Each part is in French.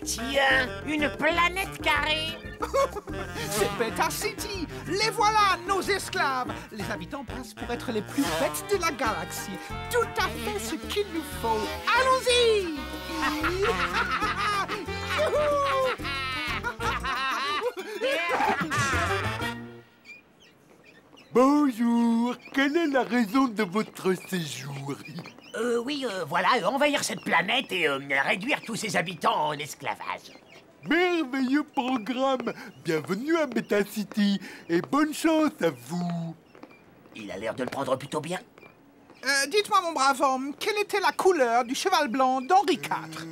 Tiens, une planète carrée. C'est Beta City. Les voilà, nos esclaves. Les habitants passent pour être les plus bêtes de la galaxie. Tout à fait ce qu'il nous faut. Allons-y. Bonjour, quelle est la raison de votre séjour? Oui, voilà, envahir cette planète et réduire tous ses habitants en esclavage. Merveilleux programme. Bienvenue à Beta City et bonne chance à vous. Il a l'air de le prendre plutôt bien. Dites-moi, mon brave homme, quelle était la couleur du cheval blanc d'Henri IV?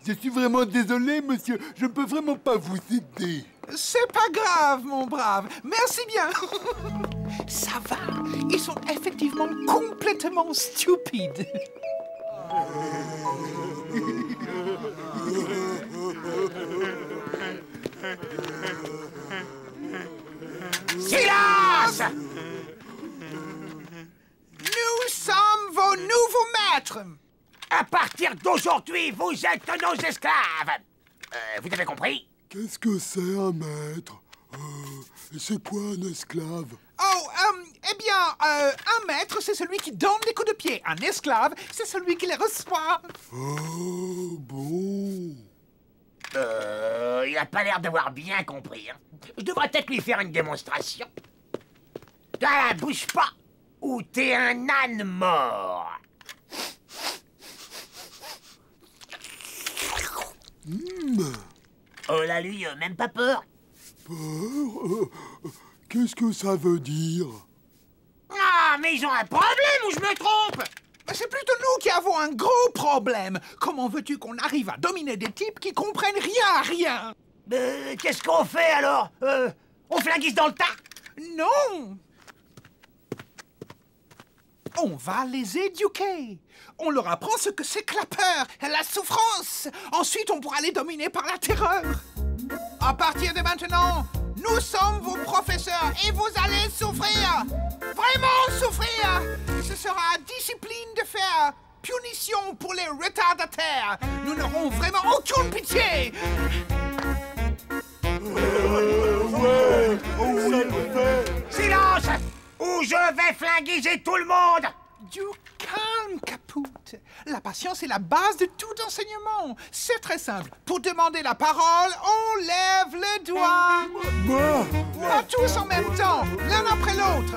Je suis vraiment désolé, monsieur. Je ne peux vraiment pas vous aider. C'est pas grave, mon brave. Merci bien. Ça va. Ils sont effectivement complètement stupides. Silence! Nous sommes vos nouveaux maîtres. À partir d'aujourd'hui, vous êtes nos esclaves. Vous avez compris? Qu'est-ce que c'est un maître? C'est quoi un esclave? Oh, eh bien, un maître, c'est celui qui donne des coups de pied. Un esclave, c'est celui qui les reçoit. Oh, bon. Il a pas l'air d'avoir bien compris. Hein. Je devrais peut-être lui faire une démonstration. Ah, bouge pas, ou t'es un âne mort. Oh là, lui, même pas peur. Peur? Qu'est-ce que ça veut dire? Ah, mais ils ont un problème ou je me trompe? C'est plutôt nous qui avons un gros problème. Comment veux-tu qu'on arrive à dominer des types qui comprennent rien à rien? Qu'est-ce qu'on fait alors? On flinguise dans le tas? Non! On va les éduquer. On leur apprend ce que c'est que la peur, la souffrance. Ensuite, on pourra les dominer par la terreur. À partir de maintenant, nous sommes vos professeurs et vous allez souffrir. Vraiment souffrir. Ce sera discipline de fer, punition pour les retardataires. Nous n'aurons vraiment aucune pitié. Silence! Ou je vais flinguiser tout le monde! Du calme, Caput. La patience est la base de tout enseignement. C'est très simple. Pour demander la parole, on lève le doigt. Pas tous en même temps, l'un après l'autre.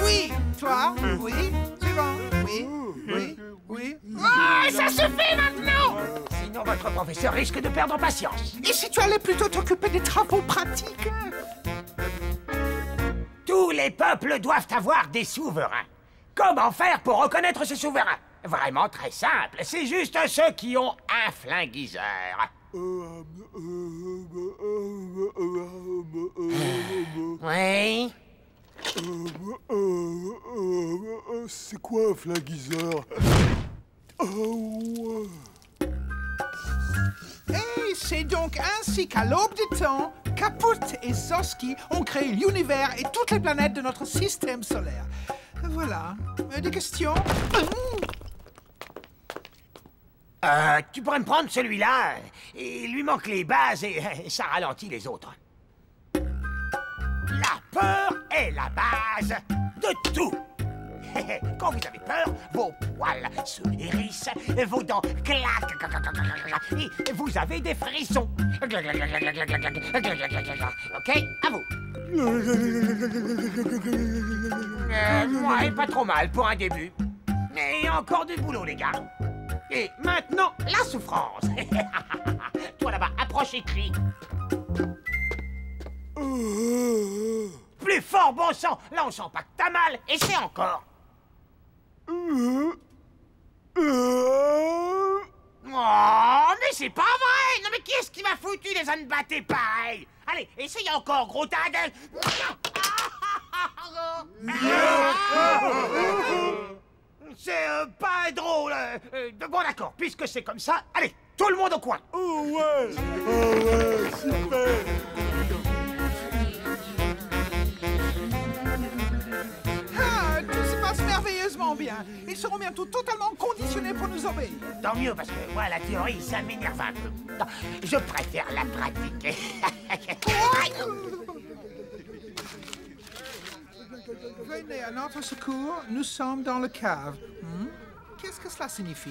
Oui, toi, oui, suivant, oui, oui, oui. Ah, ça suffit maintenant! Sinon, votre professeur risque de perdre patience. Et si tu allais plutôt t'occuper des travaux pratiques? Tous les peuples doivent avoir des souverains. Comment faire pour reconnaître ce souverain? Vraiment très simple. C'est juste ceux qui ont un flinguiseur. Oui? C'est quoi un flinguiseur? Et c'est donc ainsi qu'à l'aube des temps, Caput et Soski ont créé l'univers et toutes les planètes de notre système solaire. Voilà. Des questions? Tu pourrais me prendre celui-là. Il lui manque les bases et ça ralentit les autres. La peur est la base de tout. Quand vous avez peur, vos poils se hérissent, vos dents claquent, et vous avez des frissons. Ok, à vous. Ouais, pas trop mal pour un début. Mais encore du boulot, les gars. Et maintenant, la souffrance. Toi là-bas, approche et crie. Plus fort, bon sang. Là, on sent pas que t'as mal. Et c'est encore. Oh, mais c'est pas vrai! Non, mais qui est-ce qui m'a foutu les ânes battés pareil? Allez, essaye encore, gros tag! C'est pas drôle! bon d'accord, puisque c'est comme ça, allez, tout le monde au coin. Oh ouais! Oh ouais, super! Ah, tout se passe merveilleusement bien. Ils seront bientôt totalement conditionnés pour nous obéir. Tant mieux, parce que moi, la théorie, ça m'énerve un peu. Non, je préfère la pratiquer. Venez à notre secours, nous sommes dans le cave. Qu'est-ce que cela signifie?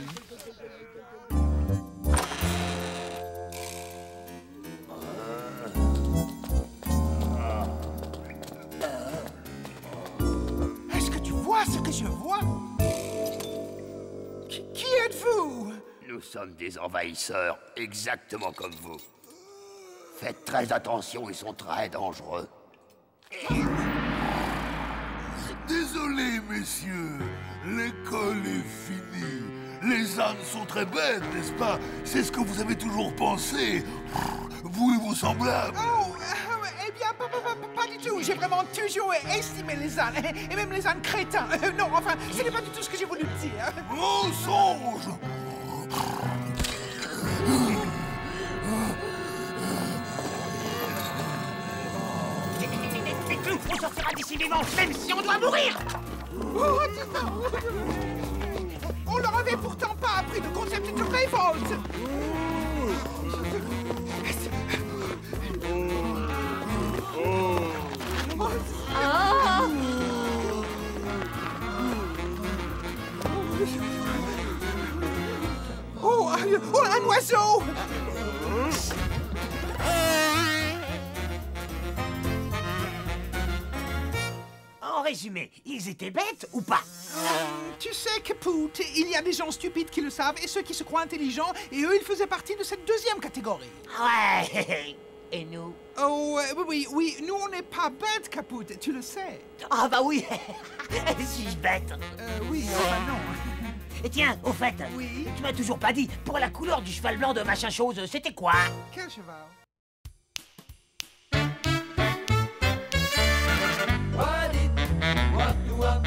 Est-ce que tu vois ce que je vois? Qui êtes-vous? Nous sommes des envahisseurs, exactement comme vous. Faites très attention, ils sont très dangereux. Désolé, messieurs. L'école est finie. Les ânes sont très bêtes, n'est-ce pas? C'est ce que vous avez toujours pensé. Vous et vos semblables. Oh, eh bien, pas du tout. J'ai vraiment toujours estimé les ânes, et même les ânes crétins. Non, enfin, ce n'est pas du tout ce que j'ai voulu dire. Mensonge! Les clous, on sortira d'ici vivant, même si on doit mourir. Oh, on leur avait pourtant pas appris le concept de révolte. Oh, un oiseau! En résumé, ils étaient bêtes ou pas? Tu sais, Caput, il y a des gens stupides qui le savent et ceux qui se croient intelligents, et eux, ils faisaient partie de cette deuxième catégorie. Ouais. Et nous? Oh, oui, nous, on n'est pas bêtes, Caput, tu le sais. Ah bah oui. Suis-je bête? Oui, enfin non. Et tiens, au fait, Oui? tu m'as toujours pas dit, pour la couleur du cheval blanc de machin chose, c'était quoi? Quel cheval? What it, what do up,